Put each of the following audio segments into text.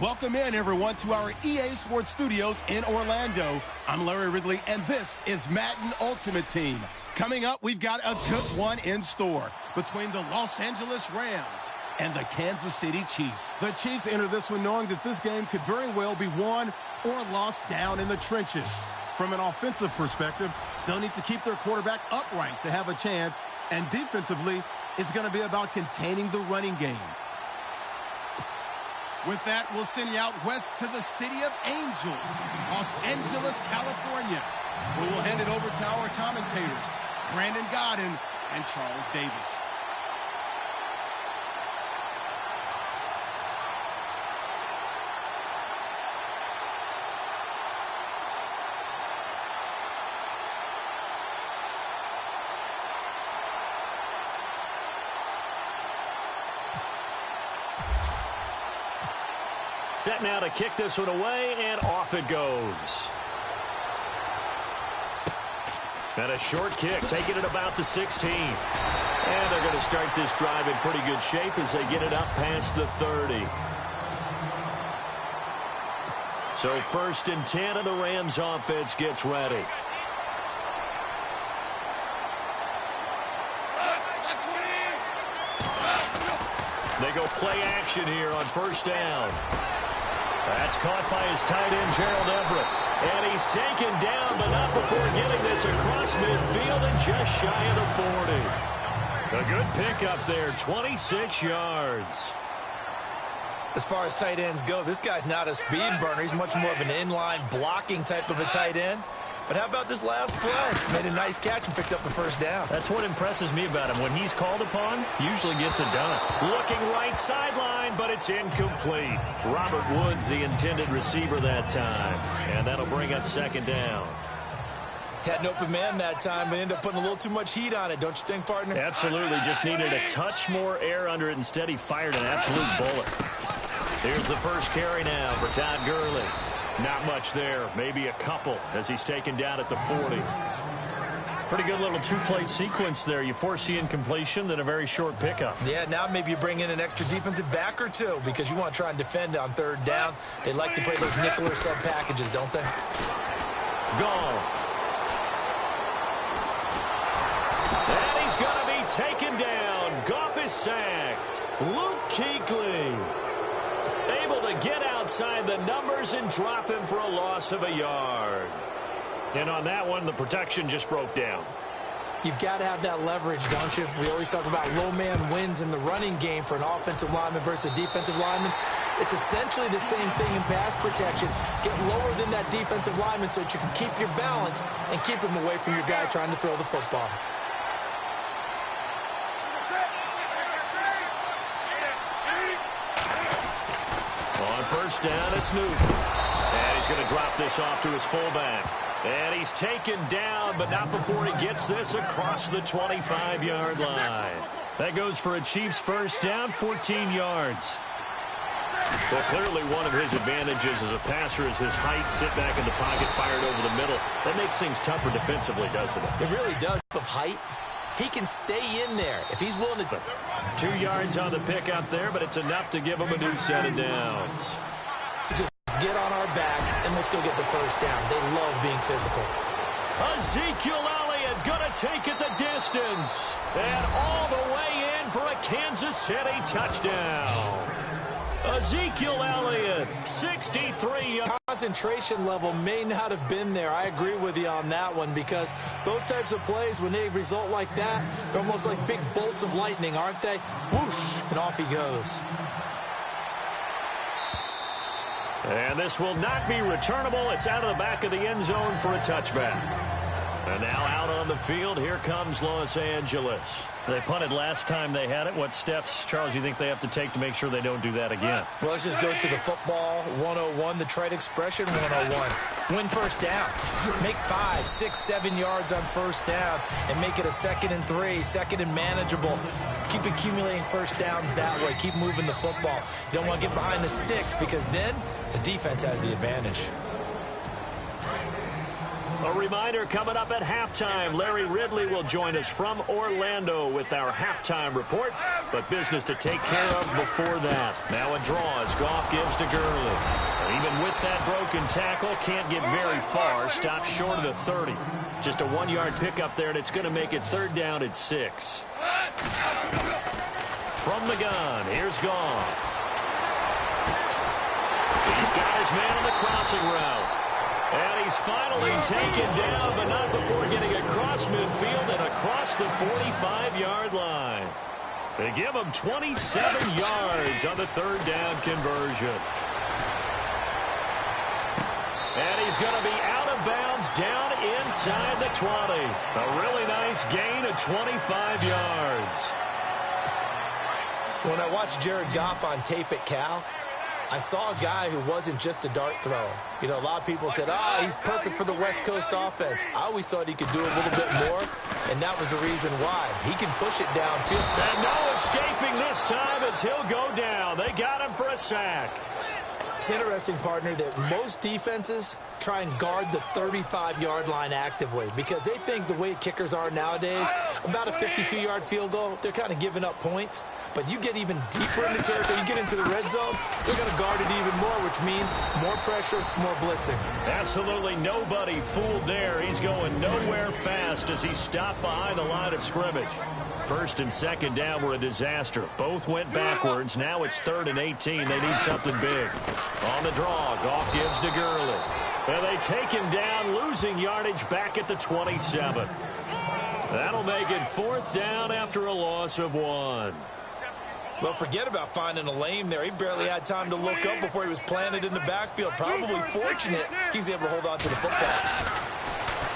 Welcome in, everyone, to our EA Sports Studios in Orlando. I'm Larry Ridley, and this is Madden Ultimate Team. Coming up, we've got a good one in store between the Los Angeles Rams and the Kansas City Chiefs. The Chiefs enter this one knowing that this game could very well be won or lost down in the trenches. From an offensive perspective, they'll need to keep their quarterback upright to have a chance, and defensively, it's going to be about containing the running game. With that, we'll send you out west to the City of Angels, Los Angeles, California, where we'll hand it over to our commentators, Brandon Godden and Charles Davis. Set now to kick this one away, and off it goes. And a short kick, taking it about the 16. And they're going to start this drive in pretty good shape as they get it up past the 30. So 1st and 10, and the Rams offense gets ready. They go play action here on 1st down. That's caught by his tight end, Gerald Everett. And he's taken down, but not before getting this across midfield and just shy of the 40. A good pickup there, 26 yards. As far as tight ends go, this guy's not a speed burner. He's much more of an inline blocking type of a tight end. But how about this last play? Made a nice catch and picked up the 1st down. That's what impresses me about him. When he's called upon, usually gets it done. Looking right sideline, but it's incomplete. Robert Woods, the intended receiver that time. And that'll bring up 2nd down. Had an open man that time, but ended up putting a little too much heat on it, don't you think, partner? Absolutely. Just needed a touch more air under it. Instead, he fired an absolute bullet. Here's the first carry now for Todd Gurley. Not much there, maybe a couple as he's taken down at the 40. Pretty good little two-play sequence there. You force the incompletion, then a very short pickup. Yeah, now maybe you bring in an extra defensive back or two because you want to try and defend on 3rd down. They like to play those nickel or sub packages, don't they? Goff. And he's going to be taken down. Goff is sacked. Luke Kuechly able to get outside the numbers and drop him for a loss of a yard. And on that one, the protection just broke down. You've got to have that leverage, don't you? We always talk about low man wins in the running game for an offensive lineman versus a defensive lineman. It's essentially the same thing in pass protection. Get lower than that defensive lineman so that you can keep your balance and keep him away from your guy trying to throw the football. On 1st down, it's Newton. And he's going to drop this off to his fullback. And he's taken down, but not before he gets this across the 25-yard line. That goes for a Chiefs 1st down, 14 yards. Well, clearly one of his advantages as a passer is his height, sit back in the pocket, fired over the middle. That makes things tougher defensively, doesn't it? It really does. Of height, he can stay in there if he's willing to. 2 yards on the pickup there, but it's enough to give him a new set of downs. So just get on our backs, and we'll still get the 1st down. They love being physical. Ezekiel Elliott going to take it the distance. And all the way in for a Kansas City touchdown. Ezekiel Elliott, 63 yards. Concentration level may not have been there. I agree with you on that one because those types of plays, when they result like that, they're almost like big bolts of lightning, aren't they? Whoosh, and off he goes. And this will not be returnable. It's out of the back of the end zone for a touchback. And now out on the field, here comes Los Angeles. They punted last time they had it. What steps, Charles, you think they have to take to make sure they don't do that again? Well, let's just go to the football 101, the trade expression 101. Win 1st down. Make 5, 6, 7 yards on 1st down and make it a 2nd and 3, 2nd and manageable. Keep accumulating 1st downs that way. Keep moving the football. You don't want to get behind the sticks because then the defense has the advantage. A A reminder, coming up at halftime, Larry Ridley will join us from Orlando with our halftime report, but business to take care of before that. Now a draw as Goff gives to Gurley. Even with that broken tackle, can't get very far, stops short of the 30. Just a 1-yard pickup there, and it's going to make it 3rd down at 6. From the gun, here's Goff. He's got his man on the crossing route. And he's finally taken down, but not before getting across midfield and across the 45-yard line. They give him 27 yards on the 3rd down conversion. And he's going to be out of bounds down inside the 20. A really nice gain of 25 yards. When I watched Jared Goff on tape at Cal, I saw a guy who wasn't just a dart thrower. You know, a lot of people said, he's perfect for the West Coast offense. I always thought he could do a little bit more, and that was the reason why. He can push it downfield. And no escaping this time as he'll go down. They got him for a sack. It's interesting, partner, that most defenses try and guard the 35-yard line actively because they think the way kickers are nowadays, about a 52-yard field goal, they're kind of giving up points. But you get even deeper in the territory, you get into the red zone, they're going to guard it even more, which means more pressure, more blitzing. Absolutely nobody fooled there. He's going nowhere fast as he stopped behind the line of scrimmage. 1st and 2nd down were a disaster. Both went backwards. Now it's 3rd and 18. They need something big. On the draw, Goff gives to Gurley. And they take him down, losing yardage back at the 27. That'll make it 4th down after a loss of 1. Well, forget about finding a lane there. He barely had time to look up before he was planted in the backfield. Probably fortunate he's able to hold on to the football.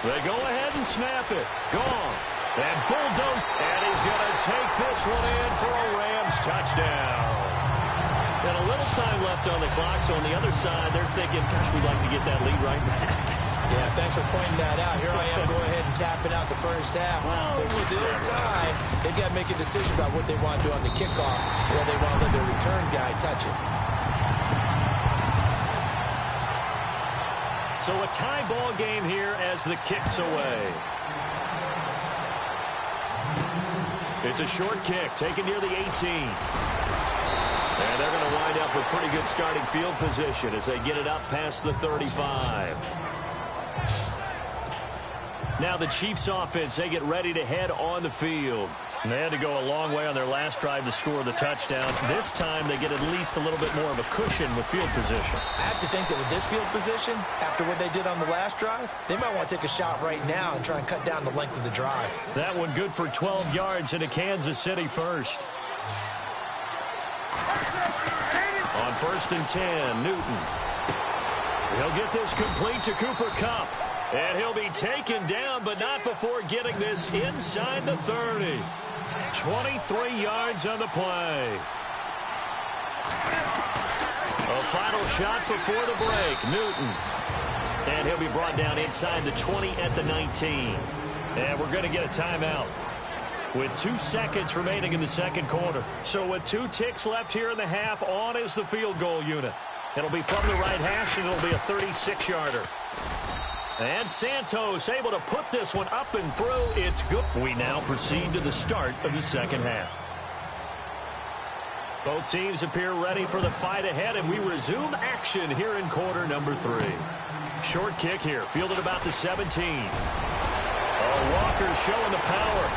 They go ahead and snap it. Gone. And bulldoze. And he's going to take this one in for a Rams touchdown. And a little time left on the clock, so on the other side, they're thinking, gosh, we'd like to get that lead right back. Yeah, thanks for pointing that out. Here I am going ahead and tapping out the first half. Well, there's still time. They've got to make a decision about what they want to do on the kickoff, or they want to let their return guy touch it. So a tie ball game here as the kick's away. It's a short kick taken near the 18. And they're going to wind up with pretty good starting field position as they get it up past the 35. Now the Chiefs offense, they get ready to head on the field. And they had to go a long way on their last drive to score the touchdown. This time they get at least a little bit more of a cushion with field position. I have to think that with this field position, after what they did on the last drive, they might want to take a shot right now and try and cut down the length of the drive. That one good for 12 yards into Kansas City first. On 1st and 10, Newton. He'll get this complete to Cooper Kupp. And he'll be taken down, but not before getting this inside the 30. 23 yards on the play. A final shot before the break, Newton. And he'll be brought down inside the 20 at the 19. And we're going to get a timeout with 2 seconds remaining in the 2nd quarter. So with 2 ticks left here in the half, on is the field goal unit. It'll be from the right hash, and it'll be a 36-yarder. And Santos able to put this one up and through. It's good. We now proceed to the start of the 2nd half. Both teams appear ready for the fight ahead, and we resume action here in quarter number 3. Short kick here, fielded about the 17. Oh, Walker showing the power.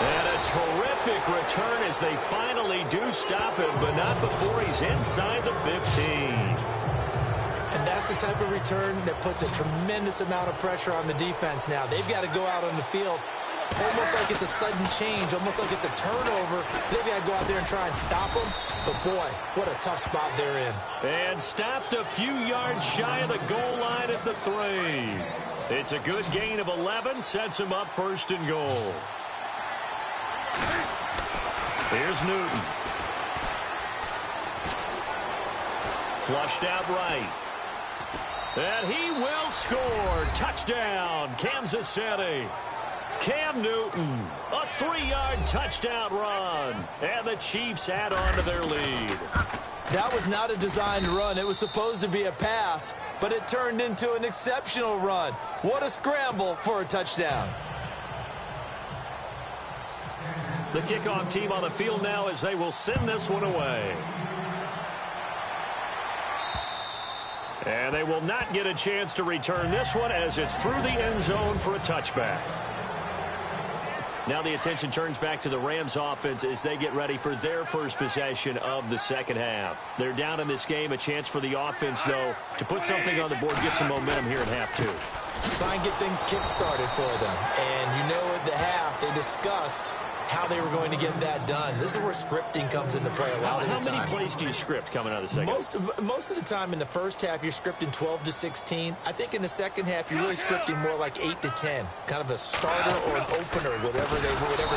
And a terrific return as they finally do stop him, but not before he's inside the 15. And that's the type of return that puts a tremendous amount of pressure on the defense now. They've got to go out on the field almost like it's a sudden change, almost like it's a turnover. They've got to go out there and try and stop them. But, boy, what a tough spot they're in. And stopped a few yards shy of the goal line at the 3. It's a good gain of 11, sets him up 1st and goal. Here's Newton. Flushed out right. And he will score. Touchdown, Kansas City. Cam Newton, a 3-yard touchdown run. And the Chiefs add on to their lead. That was not a designed run. It was supposed to be a pass, but it turned into an exceptional run. What a scramble for a touchdown. The kickoff team on the field now as they will send this one away. And they will not get a chance to return this one as it's through the end zone for a touchback. Now the attention turns back to the Rams offense as they get ready for their first possession of the second half. They're down in this game. A chance for the offense, though, to put something on the board, get some momentum here in half two. Try and get things kick-started for them. And you know at the half they discussed how they were going to get that done. This is where scripting comes into play a lot of the time. How many plays do you script coming out of the second half? Most of the time in the first half, you're scripting 12 to 16. I think in the second half, you're really scripting more like 8 to 10. Kind of a starter or an opener, whatever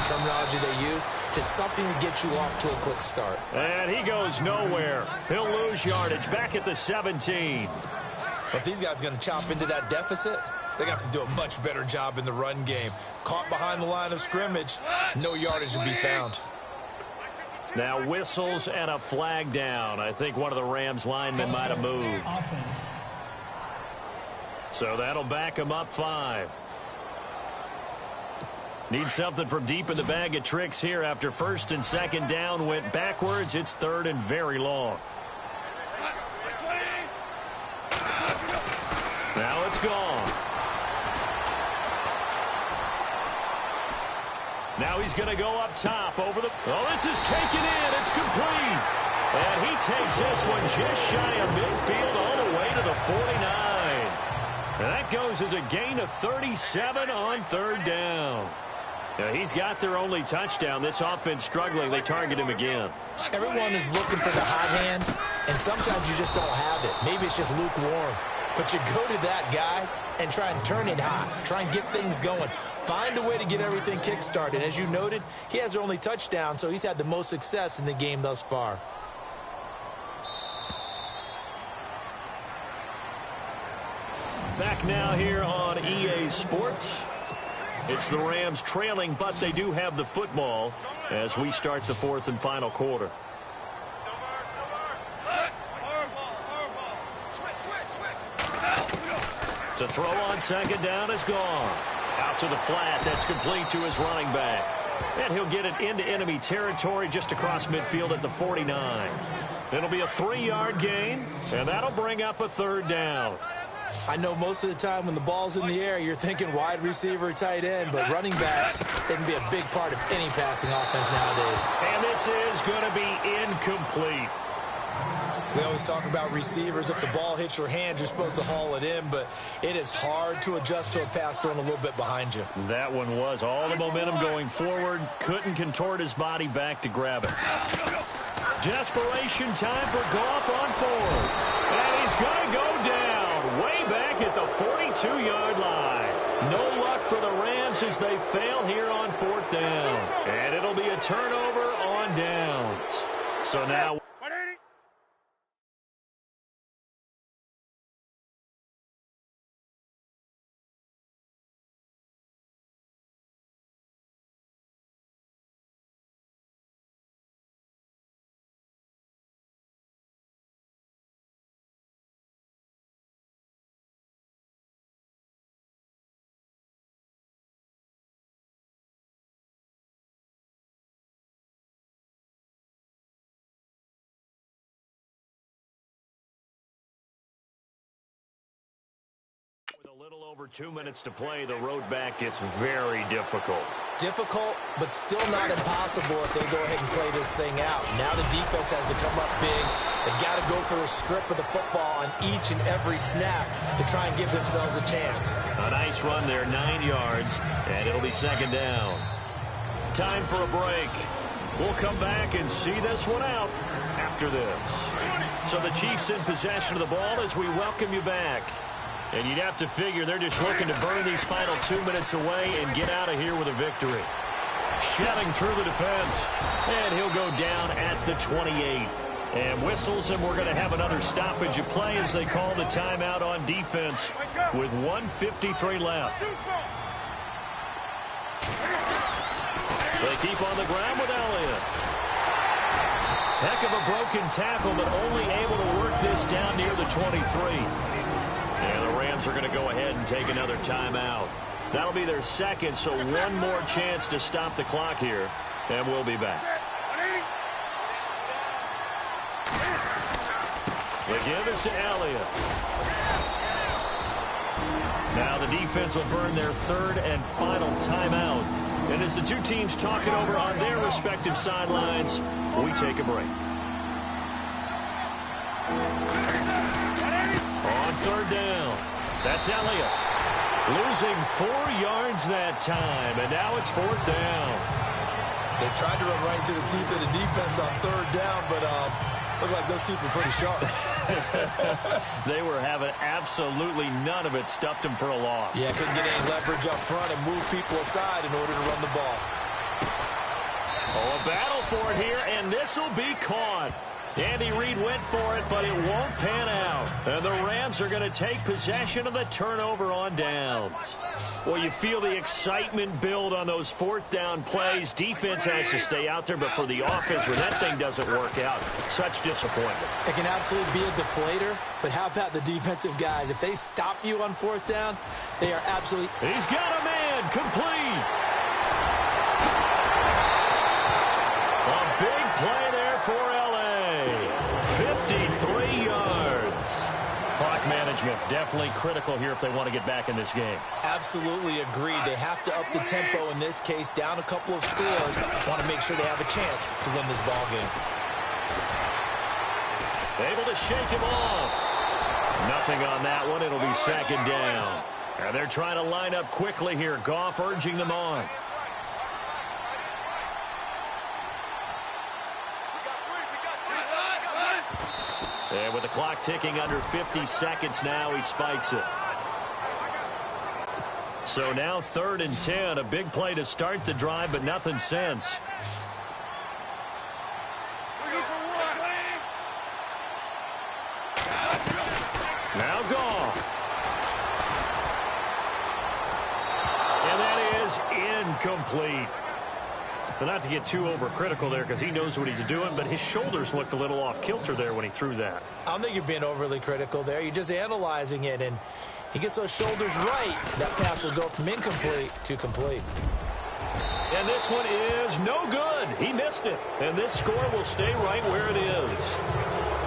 terminology they use, just something to get you off to a quick start. And he goes nowhere. He'll lose yardage back at the 17. If these guys are going to chop into that deficit, they got to do a much better job in the run game. Caught behind the line of scrimmage, no yardage to be found. Now whistles and a flag down. I think one of the Rams linemen might have moved. So that'll back him up 5. Need something from deep in the bag of tricks here after first and second down went backwards. It's third and very long. Now it's gone. Now he's going to go up top over the... Oh, this is taken in. It's complete. And he takes this one just shy of midfield all the way to the 49. And that goes as a gain of 37 on third down. Now he's got their only touchdown. This offense struggling. They target him again. Everyone is looking for the hot hand, and sometimes you just don't have it. Maybe it's just lukewarm. But you go to that guy and try and turn it hot. Try and get things going. Find a way to get everything kick-started. As you noted, he has their only touchdown, so he's had the most success in the game thus far. Back now here on EA Sports. It's the Rams trailing, but they do have the football as we start the fourth and final quarter. To throw on second down is gone. Out to the flat. That's complete to his running back. And he'll get it into enemy territory just across midfield at the 49. It'll be a 3-yard gain, and that'll bring up a third down. I know most of the time when the ball's in the air, you're thinking wide receiver, tight end, but running backs, they can be a big part of any passing offense nowadays. And this is going to be incomplete. We always talk about receivers. If the ball hits your hand, you're supposed to haul it in, but it is hard to adjust to a pass thrown a little bit behind you. That one was all the momentum going forward. Couldn't contort his body back to grab it. Desperation time for Goff on fourth. And he's going to go down way back at the 42-yard line. No luck for the Rams as they fail here on fourth down. And it'll be a turnover on downs. So now... With a little over 2 minutes to play, the road back gets very difficult. Difficult, but still not impossible if they go ahead and play this thing out. Now the defense has to come up big. They've got to go for a strip of the football on each and every snap to try and give themselves a chance. A nice run there, 9 yards, and it'll be second down. Time for a break. We'll come back and see this one out after this. So the Chiefs in possession of the ball as we welcome you back. And you'd have to figure they're just looking to burn these final 2 minutes away and get out of here with a victory. Shelling through the defense. And he'll go down at the 28. And whistles, and we're going to have another stoppage of play as they call the timeout on defense with 1:53 left. They keep on the ground with Elliott. Heck of a broken tackle, but only able to work this down near the 23. And the Rams are going to go ahead and take another timeout. That'll be their second, so one more chance to stop the clock here, and we'll be back. The give is to Elliott. Now the defense will burn their third and final timeout. And as the two teams talk it over on their respective sidelines, we take a break. On third down, that's Elliott. Losing 4 yards that time, and now it's fourth down. They tried to run right into the teeth of the defense on third down, but looked like those teeth were pretty sharp. They were having absolutely none of it. Stuffed them for a loss. Yeah, couldn't get any leverage up front and move people aside in order to run the ball. Oh, a battle for it here, and this will be caught. Andy Reid went for it, but it won't pan out. And the Rams are going to take possession of the turnover on downs. Well, you feel the excitement build on those fourth down plays. Defense has to stay out there, but for the offense, when that thing doesn't work out, such disappointment. It can absolutely be a deflator, but how about the defensive guys? If they stop you on fourth down, they are absolutely... He's got a man, complete. A big play there for L.A. 53 yards. Clock management definitely critical here if they want to get back in this game. Absolutely agreed. They have to up the tempo in this case, down a couple of scores. Want to make sure they have a chance to win this ball game. Able to shake him off. Nothing on that one. It'll be second down. And they're trying to line up quickly here. Goff urging them on. And with the clock ticking under 50 seconds now, he spikes it. So now 3rd and 10. A big play to start the drive, but nothing since. Now Goff. And that is incomplete. But not to get too overcritical there because he knows what he's doing, but his shoulders looked a little off kilter there when he threw that. I don't think you're being overly critical there. You're just analyzing it, and he gets those shoulders right. That pass will go from incomplete to complete. And this one is no good. He missed it. And this score will stay right where it is.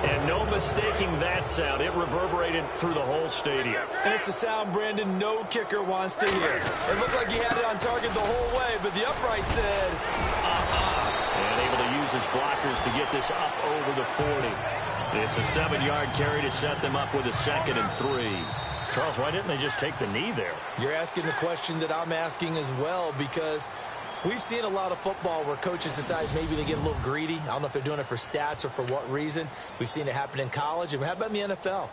And no mistaking that sound. It reverberated through the whole stadium. And it's the sound Brandon no kicker wants to hear. It looked like he had it on target the whole way, but the upright said, And able to use his blockers to get this up over the 40. It's a 7-yard carry to set them up with a 2nd and 3. Charles, why didn't they just take the knee there? You're asking the question that I'm asking as well, because we've seen a lot of football where coaches decide maybe they get a little greedy. I don't know if they're doing it for stats or for what reason. We've seen it happen in college. And how about in the NFL?